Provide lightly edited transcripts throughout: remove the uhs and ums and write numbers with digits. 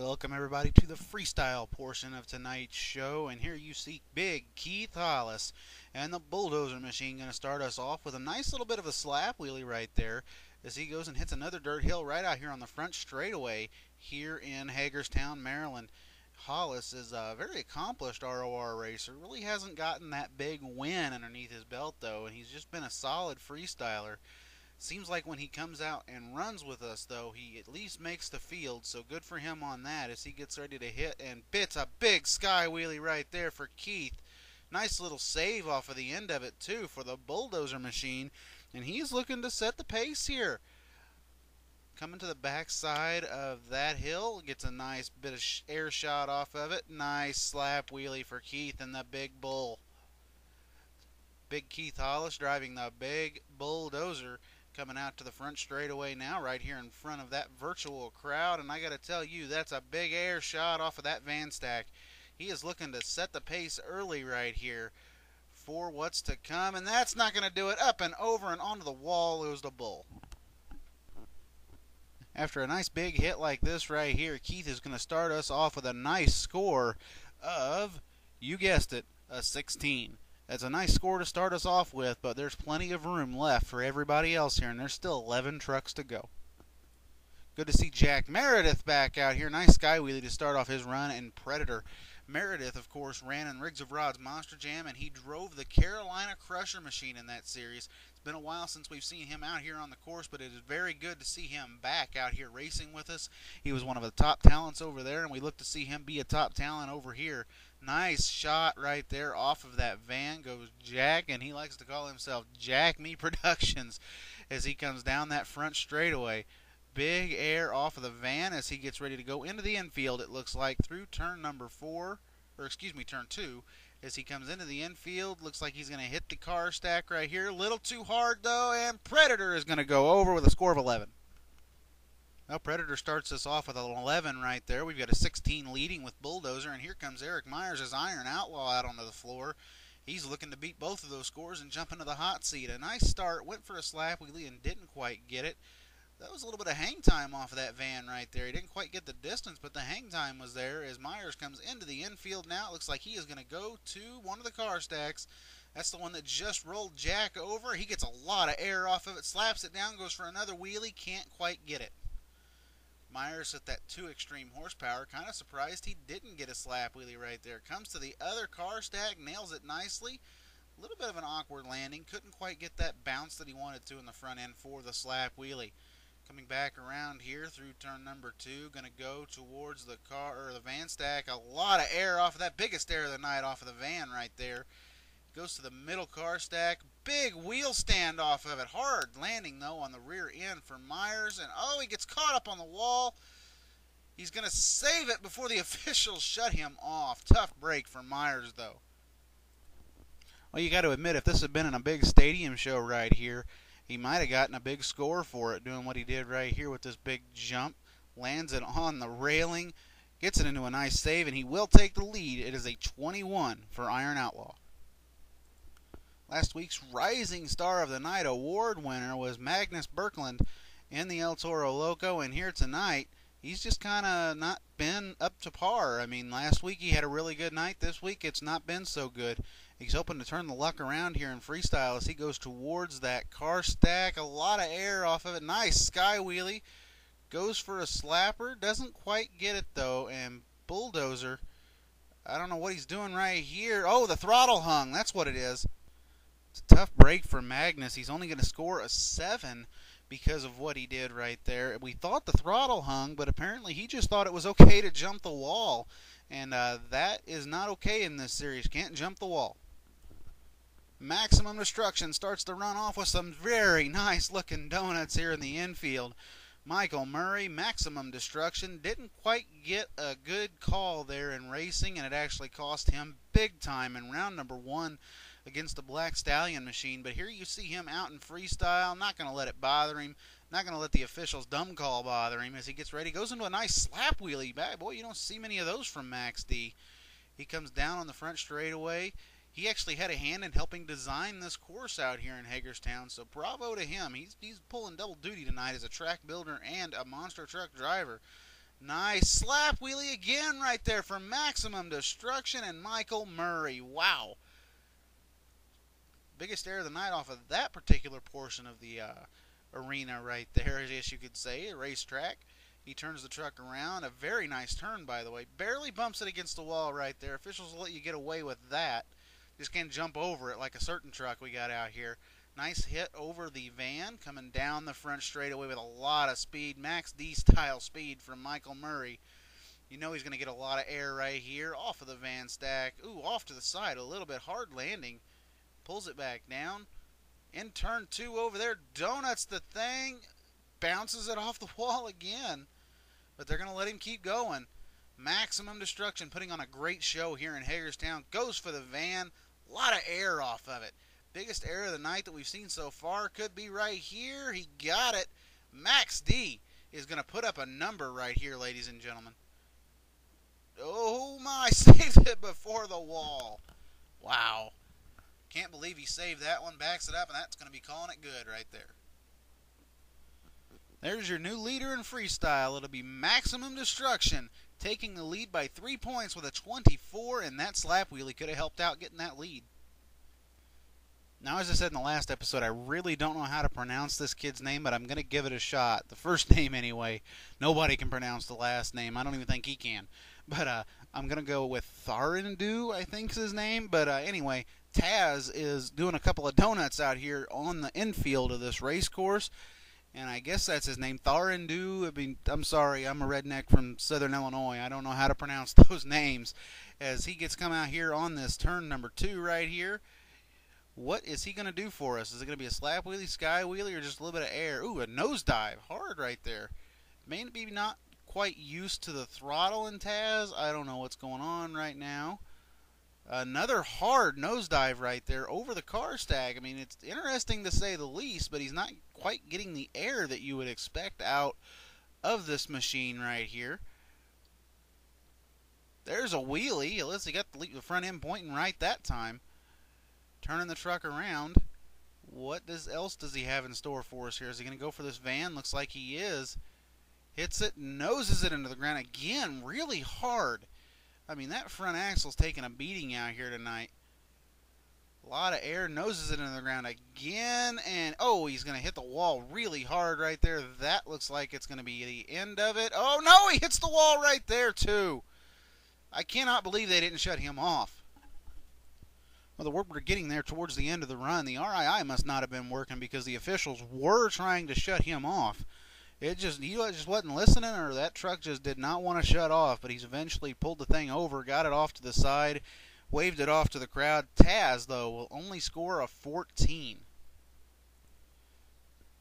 Welcome everybody to the freestyle portion of tonight's show, and here you see Big Keith Hollis and the bulldozer machine going to start us off with a nice little bit of a slap wheelie right there as he goes and hits another dirt hill right out here on the front straightaway here in Hagerstown, Maryland. Hollis is a very accomplished ROR racer, really hasn't gotten that big win underneath his belt though, and he's just been a solid freestyler. Seems like when he comes out and runs with us, though, he at least makes the field, so good for him on that as he gets ready to hit and bits a big sky wheelie right there for Keith. Nice little save off of the end of it, too, for the bulldozer machine, and he's looking to set the pace here. Coming to the backside of that hill, gets a nice bit of air shot off of it. Nice slap wheelie for Keith and the big bull. Big Keith Hollis driving the big bulldozer, coming out to the front straightaway now, right here in front of that virtual crowd. And I got to tell you, that's a big air shot off of that van stack. He is looking to set the pace early right here for what's to come. And that's not going to do it. Up and over and onto the wall goes the bull. After a nice big hit like this right here, Keith is going to start us off with a nice score of, you guessed it, a 16. That's a nice score to start us off with, but there's plenty of room left for everybody else here, and there's still 11 trucks to go. Good to see Jack Meredith back out here. Nice sky wheelie to start off his run in Predator. Meredith, of course, ran in Riggs of Rod's Monster Jam, and he drove the Carolina Crusher machine in that series. It's been a while since we've seen him out here on the course, but it is very good to see him back out here racing with us. He was one of the top talents over there, and we look to see him be a top talent over here. Nice shot right there off of that van goes Jack, and he likes to call himself Jack Me Productions as he comes down that front straightaway. Big air off of the van as he gets ready to go into the infield, it looks like, through turn number 4, or excuse me, turn 2. As he comes into the infield, looks like he's going to hit the car stack right here. A little too hard, though, and Predator is going to go over with a score of 11. Well, Predator starts us off with an 11 right there. We've got a 16 leading with Bulldozer, and here comes Eric Myers as Iron Outlaw out onto the floor. He's looking to beat both of those scores and jump into the hot seat. A nice start, went for a slap wheelie and didn't quite get it. That was a little bit of hang time off of that van right there. He didn't quite get the distance, but the hang time was there as Myers comes into the infield now. It looks like he is going to go to one of the car stacks. That's the one that just rolled Jack over. He gets a lot of air off of it, slaps it down, goes for another wheelie, can't quite get it. Myers at that 2 extreme horsepower, kind of surprised he didn't get a slap wheelie right there. Comes to the other car stack, nails it nicely. A little bit of an awkward landing, couldn't quite get that bounce that he wanted to in the front end for the slap wheelie. Coming back around here through turn number 2, going to go towards the car or the van stack. A lot of air off of that, biggest air of the night off of the van right there. Goes to the middle car stack. Big wheel stand off of it. Hard landing, though, on the rear end for Myers. And, oh, he gets caught up on the wall. He's going to save it before the officials shut him off. Tough break for Myers, though. Well, you got to admit, if this had been in a big stadium show right here, he might have gotten a big score for it, doing what he did right here with this big jump. Lands it on the railing. Gets it into a nice save, and he will take the lead. It is a 21 for Iron Outlaw. Last week's Rising Star of the Night award winner was Magnus Birkeland in the El Toro Loco, and here tonight, he's just kind of not been up to par. I mean, last week he had a really good night. This week it's not been so good. He's hoping to turn the luck around here in Freestyle as he goes towards that car stack. A lot of air off of it. Nice sky wheelie. Goes for a slapper. Doesn't quite get it, though, and Bulldozer, I don't know what he's doing right here. Oh, the throttle hung. That's what it is. It's a tough break for Magnus. He's only going to score a 7 because of what he did right there. We thought the throttle hung, but apparently he just thought it was okay to jump the wall. And that is not okay in this series. Can't jump the wall. Maximum Destruction starts to run off with some very nice looking donuts here in the infield. Michael Murray, Maximum Destruction, didn't quite get a good call there in racing, and it actually cost him big time in round number 1 against the Black Stallion machine. But here you see him out in Freestyle, not going to let it bother him, not going to let the official's dumb call bother him as he gets ready. Goes into a nice slap wheelie. Boy, you don't see many of those from Max D. He comes down on the front straightaway. He actually had a hand in helping design this course out here in Hagerstown, so bravo to him. He's pulling double duty tonight as a track builder and a monster truck driver. Nice slap wheelie again right there for Maximum Destruction and Michael Murray. Wow. Biggest error of the night off of that particular portion of the arena right there, I guess you could say, a racetrack. He turns the truck around. A very nice turn, by the way. Barely bumps it against the wall right there. Officials will let you get away with that. Just can't jump over it like a certain truck we got out here. Nice hit over the van, coming down the front straightaway with a lot of speed. Max D-style speed from Michael Murray. You know he's going to get a lot of air right here. Off of the van stack. Ooh, off to the side. A little bit hard landing. Pulls it back down. In turn 2 over there. Donuts the thing. Bounces it off the wall again. But they're going to let him keep going. Maximum Destruction putting on a great show here in Hagerstown. Goes for the van. A lot of air off of it. Biggest error of the night that we've seen so far could be right here. He got it. Max D is going to put up a number right here, ladies and gentlemen. Oh my, saved it before the wall. Wow. Can't believe he saved that one. Backs it up, and that's going to be calling it good right there. There's your new leader in freestyle. It'll be Maximum Destruction, taking the lead by 3 points with a 24, and that slap wheelie could have helped out getting that lead. Now, as I said in the last episode, I really don't know how to pronounce this kid's name, but I'm going to give it a shot. The first name, anyway. Nobody can pronounce the last name. I don't even think he can. But I'm going to go with Tharindu, I think is his name. But anyway, Taz is doing a couple of donuts out here on the infield of this race course. And I guess that's his name, Tharindu. I mean, I'm sorry, I'm a redneck from Southern Illinois. I don't know how to pronounce those names. As he gets come out here on this turn number 2 right here. What is he going to do for us? Is it going to be a slap wheelie, sky wheelie, or just a little bit of air? Ooh, a nosedive. Hard right there. Maybe not quite used to the throttle in Taz. I don't know what's going on right now. Another hard nosedive right there over the car stack. I mean, it's interesting to say the least, but he's not quite getting the air that you would expect out of this machine right here. There's a wheelie. At least he got the front end pointing right that time. Turning the truck around. What else does he have in store for us here? Is he going to go for this van? Looks like he is. Hits it, noses it into the ground again, really hard. I mean, that front axle's taking a beating out here tonight. A lot of air, noses it into the ground again, and oh, he's going to hit the wall really hard right there. That looks like it's going to be the end of it. Oh, no, he hits the wall right there, too. I cannot believe they didn't shut him off. Well, we're getting there towards the end of the run. The RII must not have been working because the officials were trying to shut he just wasn't listening, or that truck just did not want to shut off. But he's eventually pulled the thing over, got it off to the side, waved it off to the crowd. Taz, though, will only score a 14.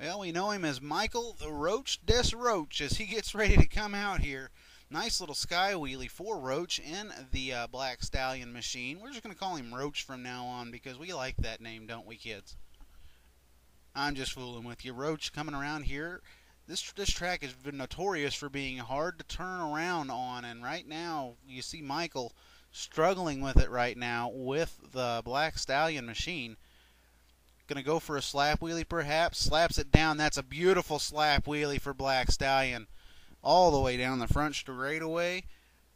Well, we know him as Michael the Roach Des Roach as he gets ready to come out here. Nice little sky wheelie for Roach in the Black Stallion machine. We're just going to call him Roach from now on because we like that name, don't we, kids? I'm just fooling with you. Roach coming around here. This track has been notorious for being hard to turn around on, and right now you see Michael struggling with it right now with the Black Stallion machine. Going to go for a slap wheelie perhaps. Slaps it down. That's a beautiful slap wheelie for Black Stallion. All the way down the front straightaway.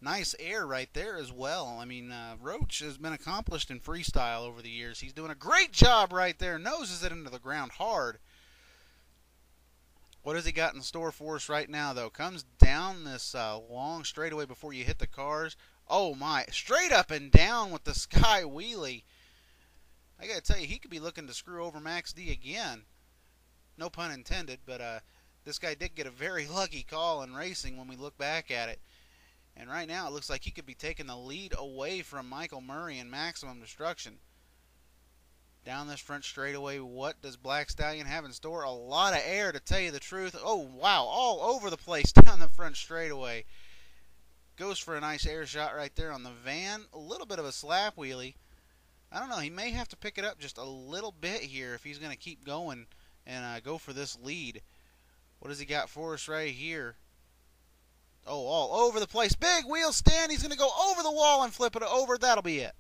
Nice air right there as well. I mean, Roach has been accomplished in freestyle over the years. He's doing a great job right there. Noses it into the ground hard. What has he got in store for us right now, though? Comes down this long straightaway before you hit the cars. Oh, my. Straight up and down with the sky wheelie. I got to tell you, he could be looking to screw over Max D again. No pun intended, but this guy did get a very lucky call in racing when we look back at it. And right now it looks like he could be taking the lead away from Michael Murray in Maximum Destruction. Down this front straightaway, what does Black Stallion have in store? A lot of air, to tell you the truth. Oh, wow, all over the place down the front straightaway. Goes for a nice air shot right there on the van. A little bit of a slap wheelie. I don't know, he may have to pick it up just a little bit here if he's going to keep going and go for this lead. What has he got for us right here? Oh, all over the place. Big wheel stand. He's going to go over the wall and flip it over. That'll be it.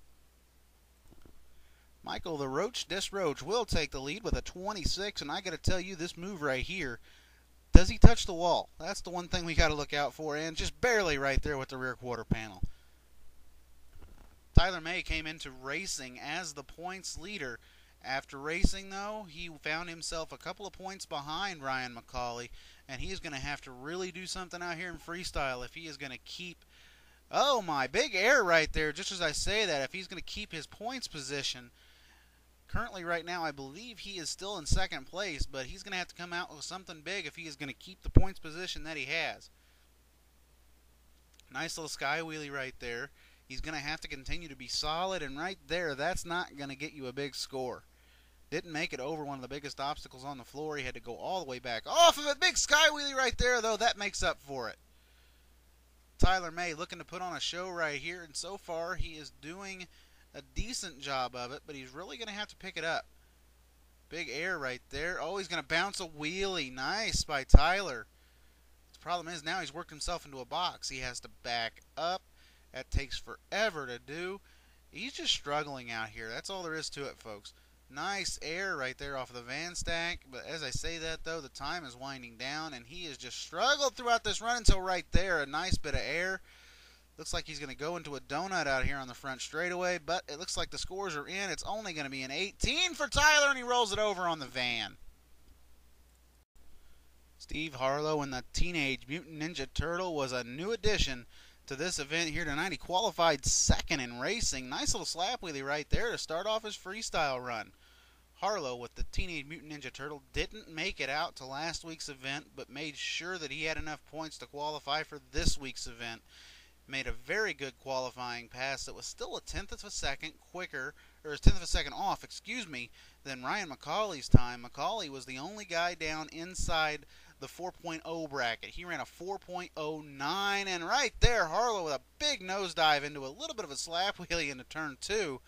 Michael the Roach Des Roach will take the lead with a 26, and I got to tell you, this move right here does he touch the wall? That's the one thing we got to look out for, and just barely right there with the rear quarter panel. Tyler May came into racing as the points leader. After racing, though, he found himself a couple of points behind Ryan McCauley, and he's going to have to really do something out here in freestyle if he is going to keep... Oh, my, big air right there, just as I say that, if he's going to keep his points position. Currently, right now, I believe he is still in second place, but he's going to have to come out with something big if he is going to keep the points position that he has. Nice little sky wheelie right there. He's going to have to continue to be solid, and right there, that's not going to get you a big score. Didn't make it over one of the biggest obstacles on the floor. He had to go all the way back off of it. Big sky wheelie right there, though. That makes up for it. Tyler May looking to put on a show right here, and so far he is doing a decent job of it, but he's really going to have to pick it up. Big air right there. Oh, he's going to bounce a wheelie. Nice by Tyler. The problem is now he's worked himself into a box. He has to back up. That takes forever to do. He's just struggling out here. That's all there is to it, folks. Nice air right there off of the van stack. But as I say that, though, the time is winding down, and he has just struggled throughout this run until right there. A nice bit of air. Looks like he's going to go into a donut out here on the front straightaway, but it looks like the scores are in. It's only going to be an 18 for Tyler, and he rolls it over on the van. Steve Harlow and the Teenage Mutant Ninja Turtle was a new addition to this event here tonight. He qualified second in racing. Nice little slap wheelie right there to start off his freestyle run. Harlow with the Teenage Mutant Ninja Turtle didn't make it out to last week's event, but made sure that he had enough points to qualify for this week's event. Made a very good qualifying pass that was still a tenth of a second quicker, or a tenth of a second off, than Ryan McCauley's time. McCauley was the only guy down inside the 4.0 bracket. He ran a 4.09, and right there, Harlow with a big nosedive into a little bit of a slap wheelie into turn 2.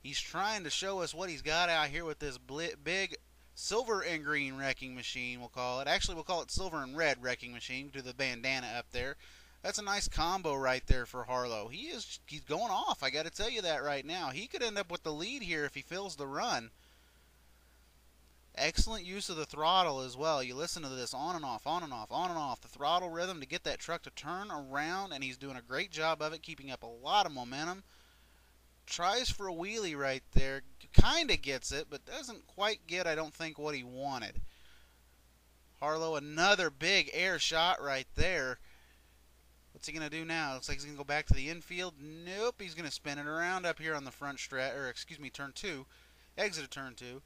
He's trying to show us what he's got out here with this big silver and green wrecking machine, we'll call it. Actually, we'll call it silver and red wrecking machine due to the bandana up there. That's a nice combo right there for Harlow. He's going off, I got to tell you that right now. He could end up with the lead here if he fills the run. Excellent use of the throttle as well. You listen to this on and off, on and off, on and off. The throttle rhythm to get that truck to turn around, and he's doing a great job of it, keeping up a lot of momentum. Tries for a wheelie right there. Kind of gets it, but doesn't quite get, I don't think, what he wanted. Harlow, another big air shot right there. What's he going to do now? Looks like he's going to go back to the infield. Nope, he's going to spin it around up here on the front turn 2. Exit of turn 2.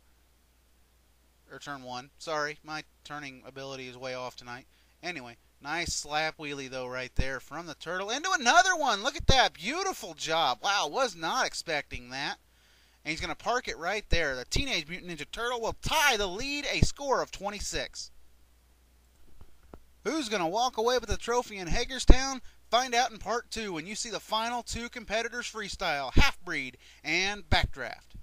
Or turn 1. Sorry, my turning ability is way off tonight. Anyway, nice slap wheelie, though, right there from the Turtle. Into another one! Look at that. Beautiful job. Wow, was not expecting that. And he's going to park it right there. The Teenage Mutant Ninja Turtle will tie the lead, a score of 26. Who's going to walk away with the trophy in Hagerstown? Find out in part 2 when you see the final 2 competitors freestyle, Half Breed and Backdraft.